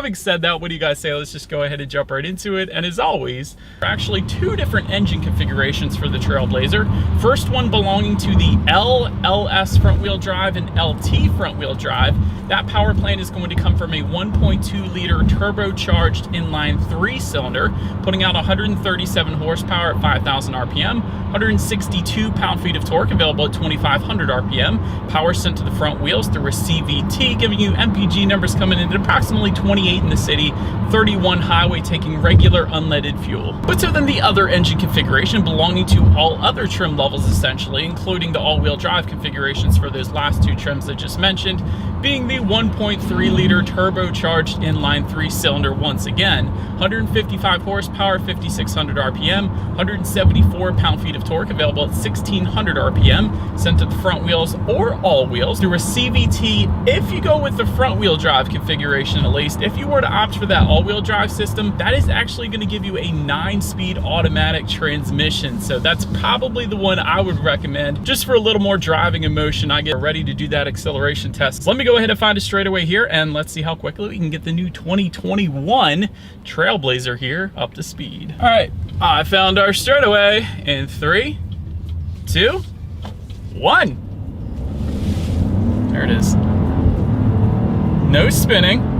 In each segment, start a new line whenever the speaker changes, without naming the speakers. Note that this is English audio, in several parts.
having said that, what do you guys say? Let's just go ahead and jump right into it. And as always, there are actually two different engine configurations for the Trailblazer. First one belonging to the LS front wheel drive and LT front wheel drive. That power plant is going to come from a 1.2 liter turbocharged inline 3-cylinder, putting out 137 horsepower at 5,000 RPM, 162 pound-feet of torque available at 2,500 RPM. Power sent to the front wheels through a CVT, giving you MPG numbers coming in at approximately 28 in the city, 31 highway, taking regular unleaded fuel. But so then the other engine configuration belonging to all other trim levels essentially, including the all-wheel drive configurations for those last two trims I just mentioned, being the 1.3 liter turbocharged inline 3-cylinder once again, 155 horsepower, 5,600 RPM, 174 pound-feet of torque available at 1,600 RPM, sent to the front wheels or all wheels through a CVT. If you go with the front wheel drive configuration, at least, if you were to opt for that all-wheel drive system, that is actually going to give you a 9-speed automatic transmission. So that's probably the one I would recommend just for a little more driving emotion. I get ready to do that acceleration test. So let me go ahead and find a straightaway here, and let's see how quickly we can get the new 2021 Trailblazer here up to speed. All right, I found our straightaway in 3, 2, 1. There it is. No spinning.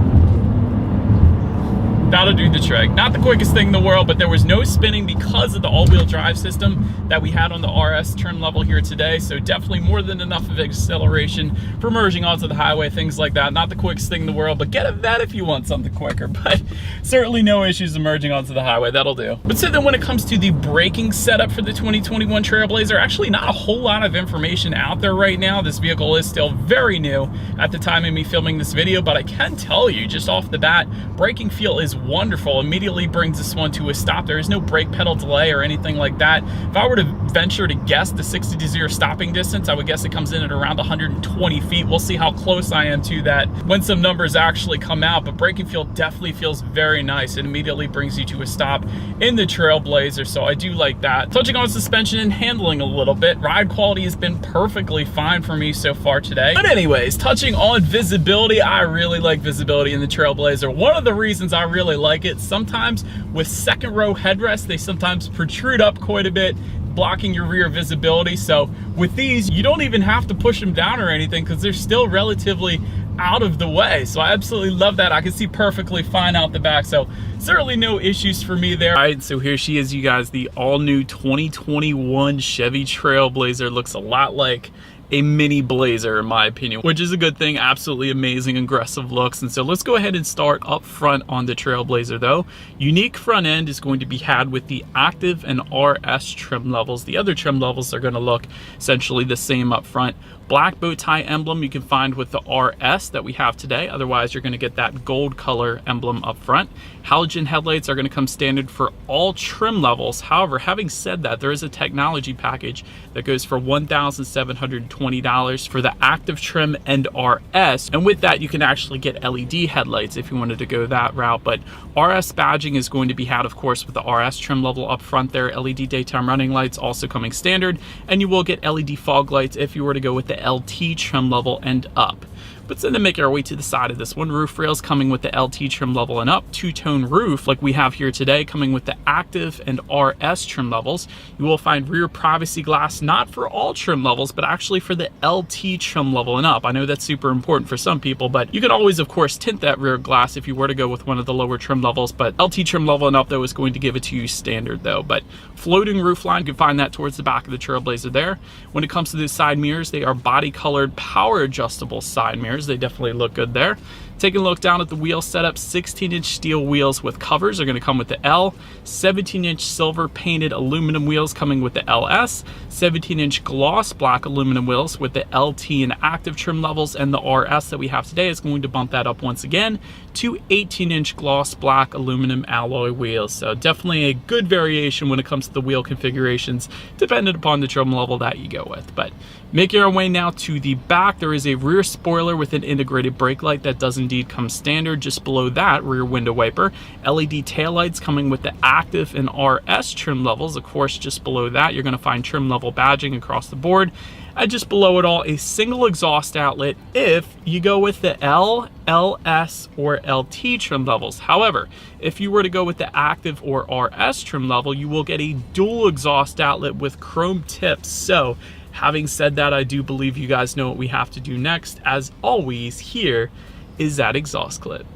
That'll do the trick. Not the quickest thing in the world, but there was no spinning because of the all-wheel drive system that we had on the RS trim level here today. So definitely more than enough of acceleration for merging onto the highway, things like that. Not the quickest thing in the world, but get that if you want something quicker. But certainly no issues emerging onto the highway. That'll do. But so then when it comes to the braking setup for the 2021 Trailblazer, actually not a whole lot of information out there right now. This vehicle is still very new at the time of me filming this video, but I can tell you just off the bat, braking feel is wonderful. Immediately brings this one to a stop. There is no brake pedal delay or anything like that. If I were to venture to guess the 60 to 0 stopping distance, I would guess it comes in at around 120 feet. We'll see how close I am to that when some numbers actually come out, but braking feel definitely feels very nice. It immediately brings you to a stop in the Trailblazer, so I do like that. Touching on suspension and handling a little bit, ride quality has been perfectly fine for me so far today. But anyways, touching on visibility, I really like visibility in the Trailblazer. One of the reasons I really like it, sometimes with second row headrests, they sometimes protrude up quite a bit, blocking your rear visibility. So with these, you don't even have to push them down or anything because they're still relatively out of the way. So I absolutely love that. I can see perfectly fine out the back. So certainly no issues for me there. All right, so here she is, you guys, the all new 2021 Chevy Trailblazer. Looks a lot like a mini Blazer in my opinion, which is a good thing. Absolutely amazing aggressive looks. And so let's go ahead and start up front on the Trailblazer though. Unique front end is going to be had with the Active and RS trim levels. The other trim levels are going to look essentially the same up front. Black bow tie emblem you can find with the RS that we have today. Otherwise, you're going to get that gold color emblem up front. Halogen headlights are going to come standard for all trim levels. However, having said that, there is a technology package that goes for $1,720 for the active trim and RS. And with that, you can actually get LED headlights if you wanted to go that route. But RS badging is going to be had, of course, with the RS trim level up front there. LED daytime running lights also coming standard. And you will get LED fog lights if you were to go with the LT trim level and up. But then to make our way to the side of this one, roof rails coming with the LT trim level and up, two-tone roof like we have here today coming with the Active and RS trim levels. You will find rear privacy glass, not for all trim levels, but actually for the LT trim level and up. I know that's super important for some people, but you can always, of course, tint that rear glass if you were to go with one of the lower trim levels, but LT trim level and up, though, is going to give it to you standard, though. But floating roof line, you can find that towards the back of the Trailblazer there. When it comes to the side mirrors, they are body-colored, power-adjustable side mirrors. They definitely look good there. Taking a look down at the wheel setup, 16-inch steel wheels with covers are going to come with the L, 17-inch silver painted aluminum wheels coming with the LS, 17-inch gloss black aluminum wheels with the LT and active trim levels, and the RS that we have today is going to bump that up once again to 18-inch gloss black aluminum alloy wheels. So definitely a good variation when it comes to the wheel configurations, depending upon the trim level that you go with. But making our way now to the back, there is a rear spoiler with an integrated brake light that does indeed come standard. Just below that, rear window wiper, LED taillights coming with the active and RS trim levels. Of course, just below that, you're going to find trim level badging across the board. and just below it all, a single exhaust outlet if you go with the L, LS, or LT trim levels. However, if you were to go with the active or RS trim level, you will get a dual exhaust outlet with chrome tips. So having said that, I do believe you guys know what we have to do next. As always, here is that exhaust clip.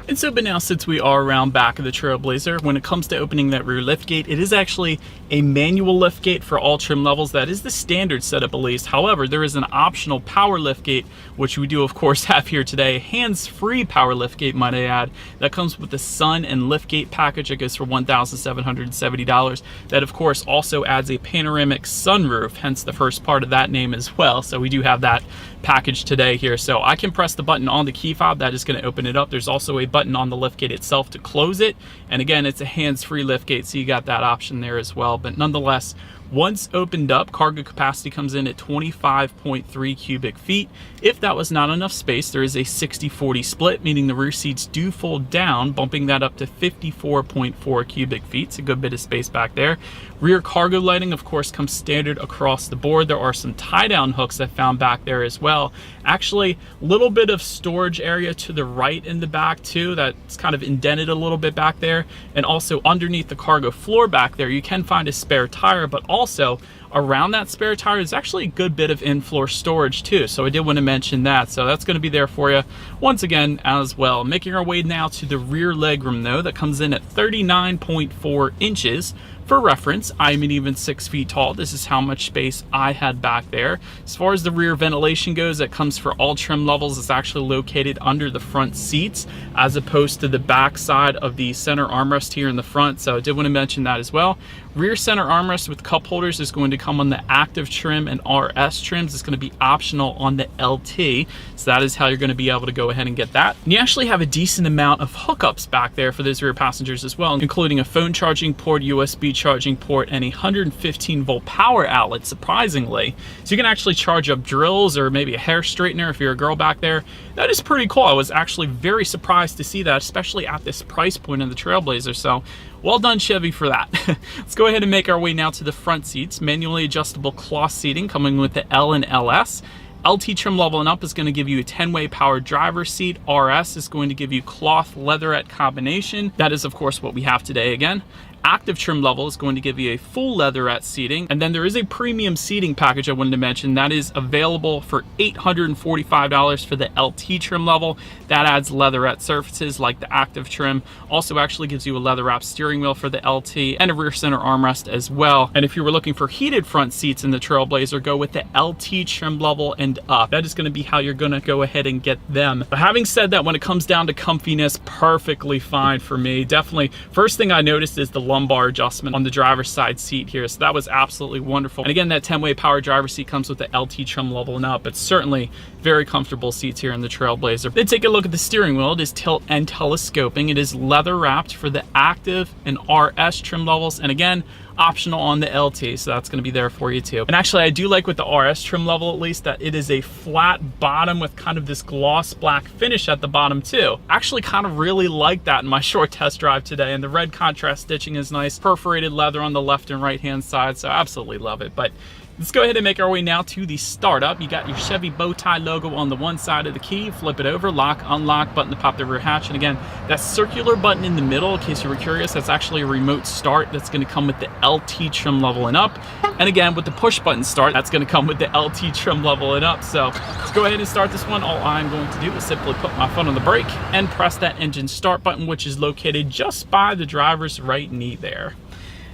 And so, but now since we are around back of the Trailblazer, when it comes to opening that rear liftgate, it is actually a manual liftgate for all trim levels. That is the standard setup at least. However, there is an optional power liftgate, which we do of course have here today. Hands-free power liftgate, might I add, that comes with the sun and liftgate package. It goes for $1,770. That of course also adds a panoramic sunroof, hence the first part of that name as well. So we do have that package today here. So I can press the button on the key fob, that is going to open it up. There's also a button on the liftgate itself to close it, and again, it's a hands-free liftgate, so you got that option there as well. But nonetheless, once opened up, cargo capacity comes in at 25.3 cubic feet. If that was not enough space, there is a 60-40 split, meaning the rear seats do fold down, bumping that up to 54.4 cubic feet. It's a good bit of space back there. Rear cargo lighting, of course, comes standard across the board. There are some tie-down hooks I found back there as well. Actually, a little bit of storage area to the right in the back too. That's kind of indented a little bit back there. And also underneath the cargo floor back there, you can find a spare tire, but also around that spare tire is actually a good bit of in-floor storage too. So I did want to mention that. So that's going to be there for you once again as well. Making our way now to the rear legroom though, that comes in at 39.4 inches. For reference, I'm an even 6 feet tall. This is how much space I had back there. As far as the rear ventilation goes, that comes for all trim levels. It's actually located under the front seats as opposed to the back side of the center armrest here in the front. So I did want to mention that as well. Rear center armrest with cup holders is going to come on the active trim and RS trims. It's going to be optional on the LT. So that is how you're going to be able to go ahead and get that. And you actually have a decent amount of hookups back there for those rear passengers as well, including a phone charging port, USB charging port, and a 115 volt power outlet, surprisingly. So you can actually charge up drills or maybe a hair straightener if you're a girl back there. That is pretty cool. I was actually very surprised to see that, especially at this price point in the Trailblazer. So well done, Chevy, for that. Let's go ahead and make our way now to the front seats. Manually adjustable cloth seating coming with the L and LS. LT trim level and up is going to give you a 10-way power driver's seat. RS is going to give you cloth leatherette combination. That is, of course, what we have today again. Active trim level is going to give you a full leatherette seating. And then there is a premium seating package I wanted to mention that is available for $845 for the LT trim level. That adds leatherette surfaces like the active trim. Also actually gives you a leather wrap steering wheel for the LT and a rear center armrest as well. And if you were looking for heated front seats in the Trailblazer, go with the LT trim level and up. That is going to be how you're going to go ahead and get them. But having said that, when it comes down to comfiness, perfectly fine for me. Definitely, first thing I noticed is the lumbar adjustment on the driver's side seat here. So that was absolutely wonderful. And again, that 10-way power driver's seat comes with the LT trim level and up. It's certainly very comfortable seats here in the Trailblazer. Then take a look at the steering wheel. It is tilt and telescoping. It is leather wrapped for the active and RS trim levels. And again, optional on the LT, so that's going to be there for you too. And actually, I do like with the RS trim level, at least, that it is a flat bottom with kind of this gloss black finish at the bottom too. Actually kind of really like that in my short test drive today. And the red contrast stitching is nice. Perforated leather on the left and right hand side, so absolutely love it. But let's go ahead and make our way now to the startup. You got your Chevy bow tie logo on the one side of the key. Flip it over, lock, unlock, button to pop the rear hatch. And again, that circular button in the middle, in case you were curious, that's actually a remote start. That's going to come with the LT trim level and up. And again, with the push button start, that's going to come with the LT trim level and up. So let's go ahead and start this one. All I'm going to do is simply put my foot on the brake and press that engine start button, which is located just by the driver's right knee there.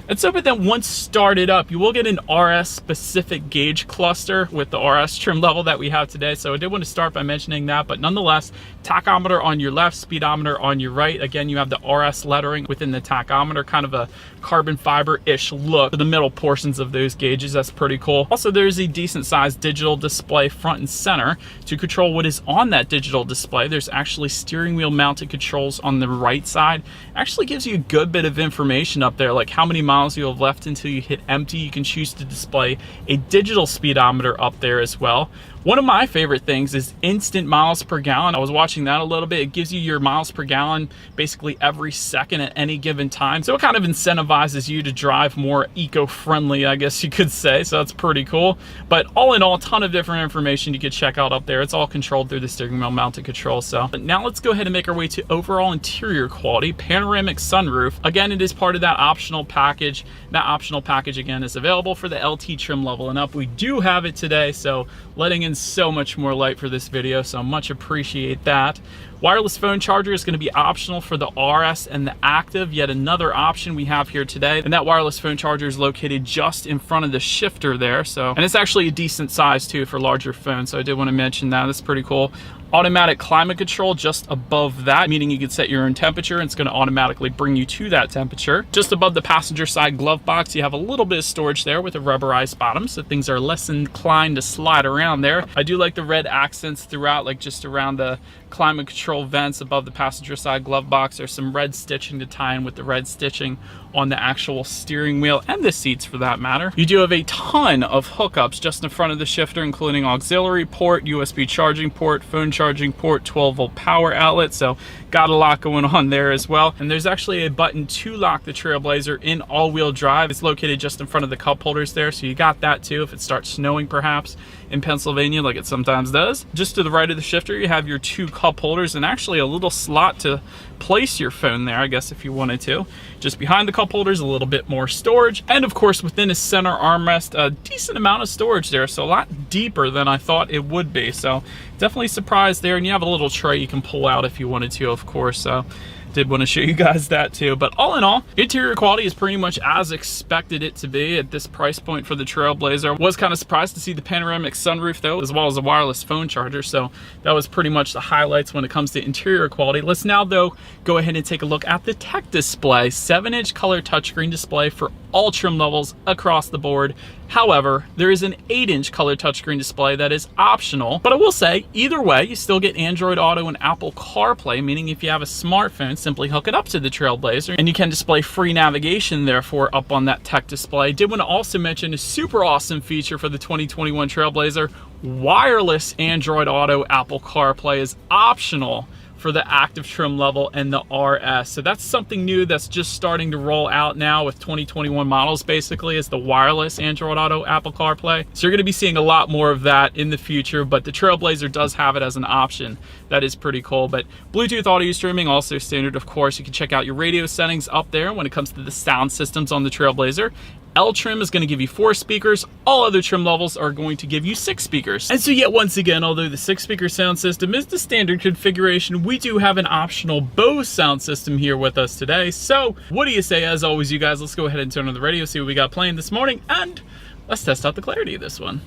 And so, but then once started up, you will get an RS specific gauge cluster with the RS trim level that we have today. So I did want to start by mentioning that, but nonetheless, tachometer on your left, speedometer on your right. Again, you have the RS lettering within the tachometer, kind of a carbon fiber-ish look for the middle portions of those gauges. That's pretty cool. Also, there's a decent sized digital display front and center to control what is on that digital display. There's actually steering wheel mounted controls on the right side. Actually gives you a good bit of information up there, like how many miles you have left until you hit empty. You can choose to display a digital speedometer up there as well. One of my favorite things is instant miles per gallon. I was watching that a little bit. It gives you your miles per gallon basically every second at any given time. So it kind of incentivizes you to drive more eco-friendly, I guess you could say. So that's pretty cool. But all in all, a ton of different information you could check out up there. It's all controlled through the steering wheel mounted control cell. But now let's go ahead and make our way to overall interior quality. Panoramic sunroof. Again, it is part of that optional package. That optional package, again, is available for the LT trim level and up. We do have it today, so letting in so much more light for this video, so much appreciate that. Wireless phone charger is going to be optional for the RS and the Active. Yet another option we have here today, and that wireless phone charger is located just in front of the shifter there. So, and it's actually a decent size too for larger phones, so I did want to mention that. That's pretty cool. Automatic climate control just above that, meaning you can set your own temperature and it's going to automatically bring you to that temperature. Just above the passenger side glove box, you have a little bit of storage there with a rubberized bottom, so things are less inclined to slide around there. I do like the red accents throughout, like just around the climate control vents above the passenger side glove box. There's some red stitching to tie in with the red stitching on the actual steering wheel and the seats for that matter. You do have a ton of hookups just in front of the shifter, including auxiliary port, USB charging port, phone charging port, 12-volt power outlet, so got a lot going on there as well. And there's actually a button to lock the Trailblazer in all-wheel drive. It's located just in front of the cup holders there, so you got that too if it starts snowing perhaps in Pennsylvania like it sometimes does. Just to the right of the shifter, you have your two cup holders and actually a little slot to place your phone there, I guess, if you wanted to. Just behind the cup holders, a little bit more storage, and of course within a center armrest, a decent amount of storage there, so a lot deeper than I thought it would be. So definitely surprised there. And you have a little tray you can pull out if you wanted to, of course. So did want to show you guys that too. But all in all, interior quality is pretty much as expected it to be at this price point for the Trailblazer. Was kind of surprised to see the panoramic sunroof though, as well as a wireless phone charger. So that was pretty much the highlights when it comes to interior quality. Let's now though go ahead and take a look at the tech display. 7-inch color touchscreen display for all trim levels across the board. However, there is an 8-inch color touchscreen display that is optional, but I will say either way you still get Android Auto and Apple CarPlay, meaning if you have a smartphone, simply hook it up to the Trailblazer and you can display free navigation therefore up on that tech display. Did want to also mention a super awesome feature for the 2021 Trailblazer. Wireless Android Auto Apple CarPlay is optional for the Active trim level and the RS. So that's something new that's just starting to roll out now with 2021 models, basically, is the wireless Android Auto Apple CarPlay. So you're going to be seeing a lot more of that in the future, but the Trailblazer does have it as an option. That is pretty cool. But Bluetooth audio streaming, also standard, of course. You can check out your radio settings up there when it comes to the sound systems on the Trailblazer. L trim is going to give you 4 speakers. All other trim levels are going to give you 6 speakers. And so yet once again, although the 6-speaker sound system is the standard configuration, we do have an optional Bose sound system here with us today. So what do you say? As always, you guys, let's go ahead and turn on the radio, see what we got playing this morning, and let's test out the clarity of this one.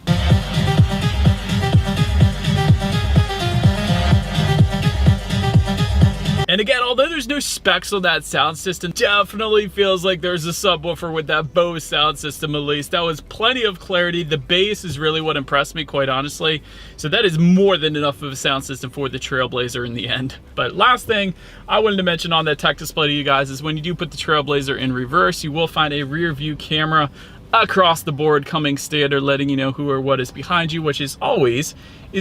And again, although there's no specs on that sound system, definitely feels like there's a subwoofer with that Bose sound system at least. That was plenty of clarity. The bass is really what impressed me, quite honestly. So that is more than enough of a sound system for the Trailblazer in the end. But last thing I wanted to mention on that tech display to you guys is when you do put the Trailblazer in reverse, you will find a rear view camera across the board coming standard, letting you know who or what is behind you, which is always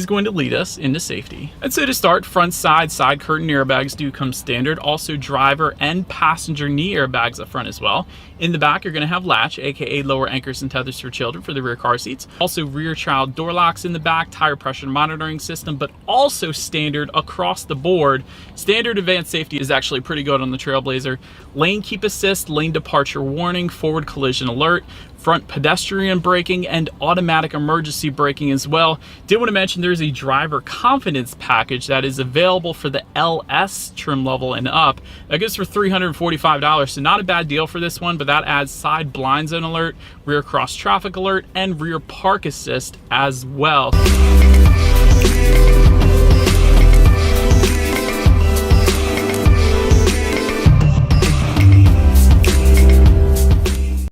going to lead us into safety. And so to start, front side curtain airbags do come standard. Also driver and passenger knee airbags up front as well. In the back, you're going to have latch, aka lower anchors and tethers for children for the rear car seats. Also rear child door locks in the back, tire pressure monitoring system, but also standard across the board. Standard advanced safety is actually pretty good on the Trailblazer. Lane keep assist, lane departure warning, forward collision alert, front pedestrian braking, and automatic emergency braking as well. Did want to mention there's a driver confidence package that is available for the LS trim level and up. That goes for $345, so not a bad deal for this one, but that adds side blind zone alert, rear cross traffic alert, and rear park assist as well.